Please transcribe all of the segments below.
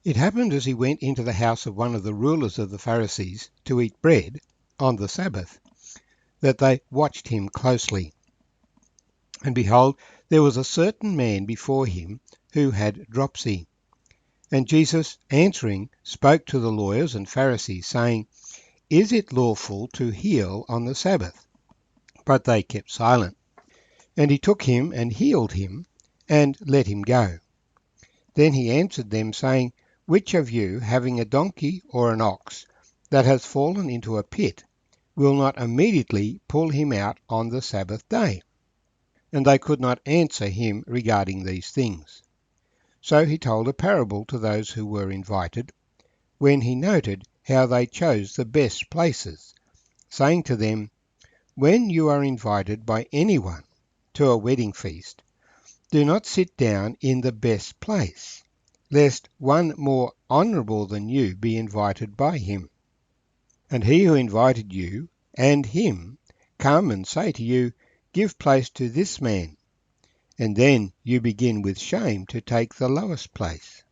It happened as he went into the house of one of the rulers of the Pharisees to eat bread on the Sabbath, that they watched him closely. And behold, there was a certain man before him who had dropsy. And Jesus, answering, spoke to the lawyers and Pharisees, saying, Is it lawful to heal on the Sabbath? But they kept silent. And he took him and healed him, and let him go. Then he answered them, saying, Which of you, having a donkey or an ox that has fallen into a pit, will not immediately pull him out on the Sabbath day? And they could not answer him regarding these things. So he told a parable to those who were invited, when he noted how they chose the best places, saying to them, When you are invited by anyone to a wedding feast, do not sit down in the best place, lest one more honourable than you be invited by him. And he who invited you and him come and say to you, Give place to this man. And then you begin with shame to take the lowest place.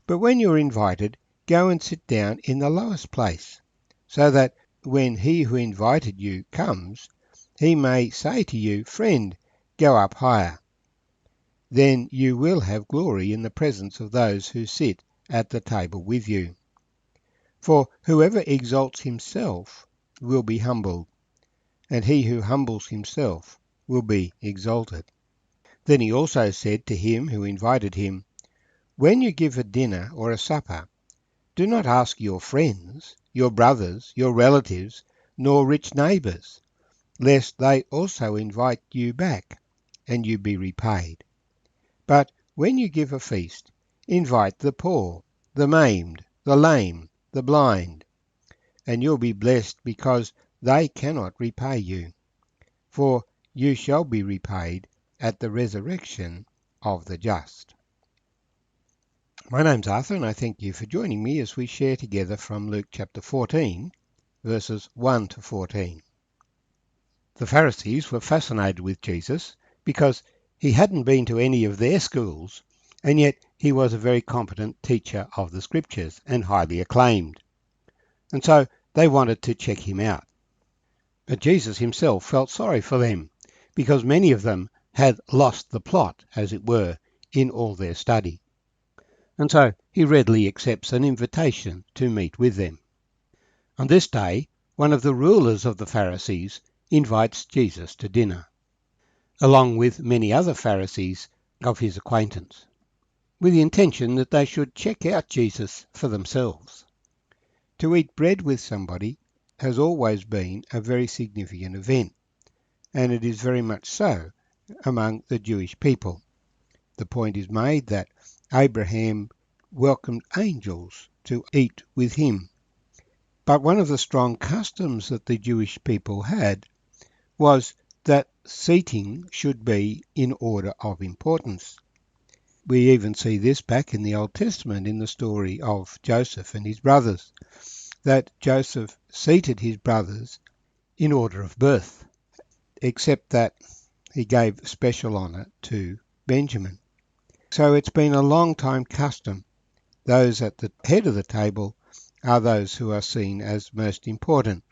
But when you are invited, go and sit down in the lowest place, so that when he who invited you comes, he may say to you, Friend, go up higher. Then you will have glory in the presence of those who sit at the table with you. For whoever exalts himself will be humbled, and he who humbles himself will be exalted. Then he also said to him who invited him, When you give a dinner or a supper, do not ask your friends, your brothers, your relatives, nor rich neighbours, lest they also invite you back, and you be repaid. But when you give a feast, invite the poor, the maimed, the lame, the blind, and you'll be blessed because they cannot repay you. For you shall be repaid at the resurrection of the just. My name's Arthur, and I thank you for joining me as we share together from Luke chapter 14, verses 1 to 14. The Pharisees were fascinated with Jesus because he hadn't been to any of their schools, and yet he was a very competent teacher of the Scriptures and highly acclaimed. And so they wanted to check him out. But Jesus himself felt sorry for them, because many of them had lost the plot, as it were, in all their study. And so he readily accepts an invitation to meet with them. On this day, one of the rulers of the Pharisees invites Jesus to dinner, along with many other Pharisees of his acquaintance, with the intention that they should check out Jesus for themselves. To eat bread with somebody has always been a very significant event, and it is very much so among the Jewish people. The point is made that Abraham welcomed angels to eat with him. But one of the strong customs that the Jewish people had was that seating should be in order of importance. We even see this back in the Old Testament in the story of Joseph and his brothers, that Joseph seated his brothers in order of birth, except that he gave special honour to Benjamin. So it's been a long time custom. Those at the head of the table are those who are seen as most important.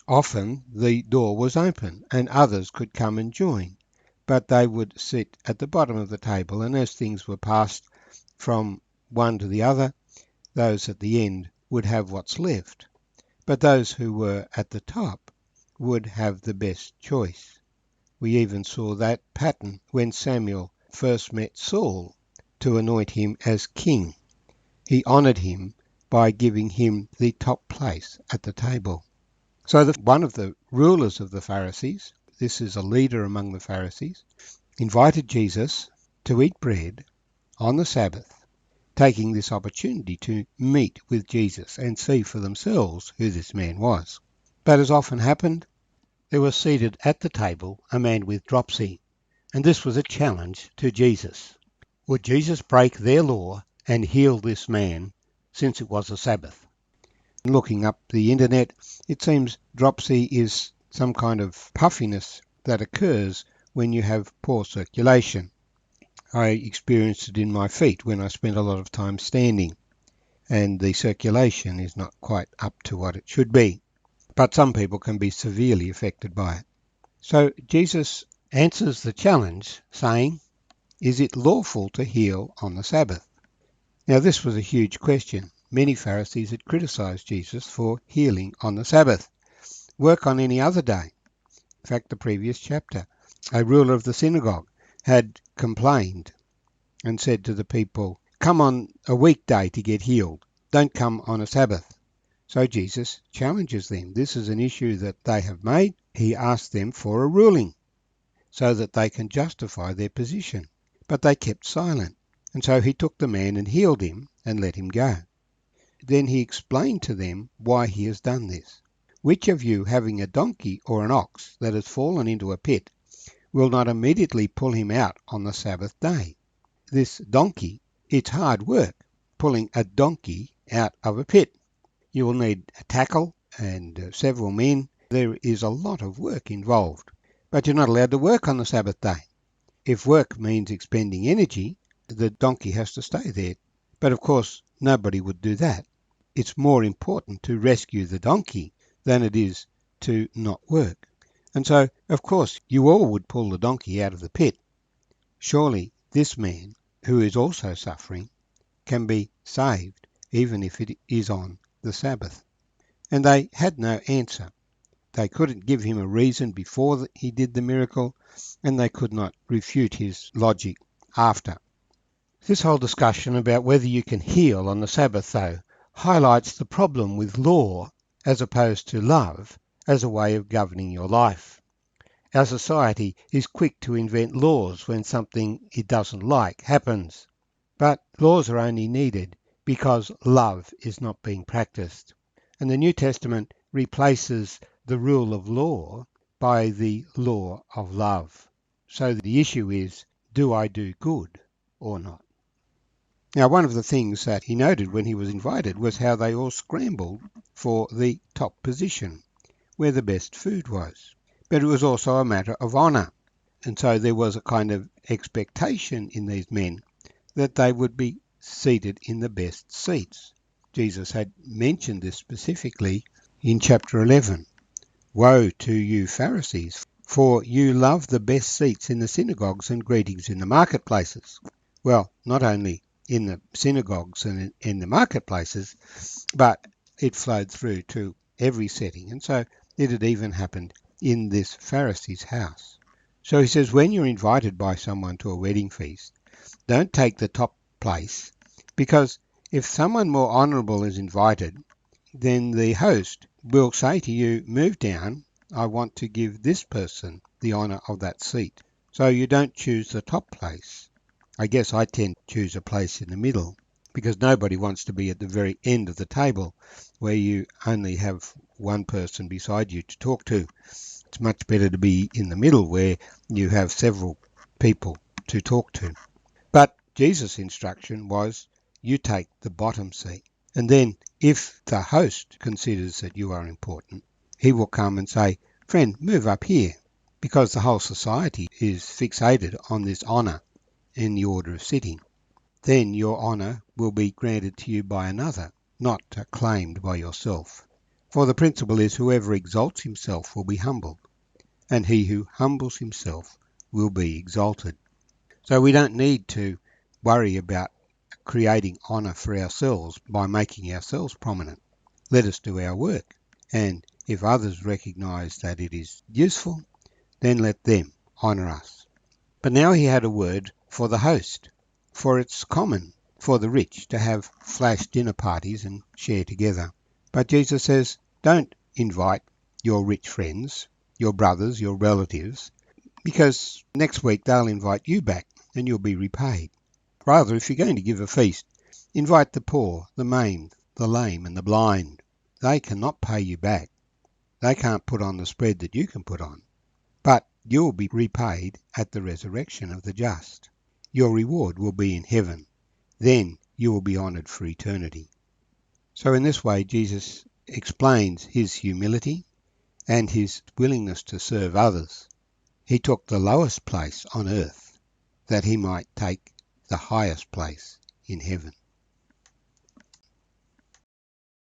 Often the door was open and others could come and join, but they would sit at the bottom of the table, and as things were passed from one to the other, those at the end would have what's left. But those who were at the top would have the best choice. We even saw that pattern when Samuel first met Saul to anoint him as king. He honoured him by giving him the top place at the table. So one of the rulers of the Pharisees, this is a leader among the Pharisees, invited Jesus to eat bread on the Sabbath, taking this opportunity to meet with Jesus and see for themselves who this man was. But as often happened, there was seated at the table a man with dropsy, and this was a challenge to Jesus. Would Jesus break their law and heal this man, since it was a Sabbath? Looking up the internet, it seems dropsy is some kind of puffiness that occurs when you have poor circulation. I experienced it in my feet when I spent a lot of time standing, and the circulation is not quite up to what it should be. But some people can be severely affected by it. So Jesus answers the challenge saying, "Is it lawful to heal on the Sabbath?" Now this was a huge question. Many Pharisees had criticized Jesus for healing on the Sabbath. Work on any other day. In fact, the previous chapter, a ruler of the synagogue had complained and said to the people, "Come on a weekday to get healed. Don't come on a Sabbath." So Jesus challenges them. This is an issue that they have made. He asks them for a ruling so that they can justify their position. But they kept silent. And so he took the man and healed him and let him go. Then he explained to them why he has done this. "Which of you, having a donkey or an ox that has fallen into a pit, will not immediately pull him out on the Sabbath day?" This donkey, it's hard work pulling a donkey out of a pit. You will need a tackle and several men. There is a lot of work involved. But you're not allowed to work on the Sabbath day. If work means expending energy, the donkey has to stay there. But of course, nobody would do that. It's more important to rescue the donkey than it is to not work. And so, of course, you all would pull the donkey out of the pit. Surely this man, who is also suffering, can be saved, even if it is on the Sabbath. And they had no answer. They couldn't give him a reason before he did the miracle, and they could not refute his logic after. This whole discussion about whether you can heal on the Sabbath, though, highlights the problem with law as opposed to love as a way of governing your life. Our society is quick to invent laws when something it doesn't like happens. But laws are only needed because love is not being practiced. And the New Testament replaces the rule of law by the law of love. So the issue is, do I do good or not? Now, one of the things that he noted when he was invited was how they all scrambled for the top position, where the best food was. But it was also a matter of honour. And so there was a kind of expectation in these men that they would be seated in the best seats. Jesus had mentioned this specifically in chapter 11. "Woe to you Pharisees, for you love the best seats in the synagogues and greetings in the marketplaces." Well, not only in the synagogues and in the marketplaces, but it flowed through to every setting. And so it had even happened in this Pharisee's house. So he says, when you're invited by someone to a wedding feast, don't take the top place, because if someone more honourable is invited, then the host will say to you, "Move down, I want to give this person the honour of that seat." So you don't choose the top place. I guess I tend to choose a place in the middle, because nobody wants to be at the very end of the table where you only have one person beside you to talk to. It's much better to be in the middle where you have several people to talk to. But Jesus' instruction was, you take the bottom seat. And then if the host considers that you are important, he will come and say, "Friend, move up here," because the whole society is fixated on this honour in the order of sitting. Then your honour will be granted to you by another, not claimed by yourself. For the principle is, whoever exalts himself will be humbled, and he who humbles himself will be exalted. So we don't need to worry about creating honour for ourselves by making ourselves prominent. Let us do our work, and if others recognise that it is useful, then let them honour us. But now he had a word for the host, for it's common for the rich to have flash dinner parties and share together. But Jesus says, don't invite your rich friends, your brothers, your relatives, because next week they'll invite you back and you'll be repaid. Rather, if you're going to give a feast, invite the poor, the maimed, the lame and the blind. They cannot pay you back. They can't put on the spread that you can put on. But you will be repaid at the resurrection of the just. Your reward will be in heaven. Then you will be honoured for eternity. So in this way, Jesus explains his humility and his willingness to serve others. He took the lowest place on earth that he might take the highest place in heaven.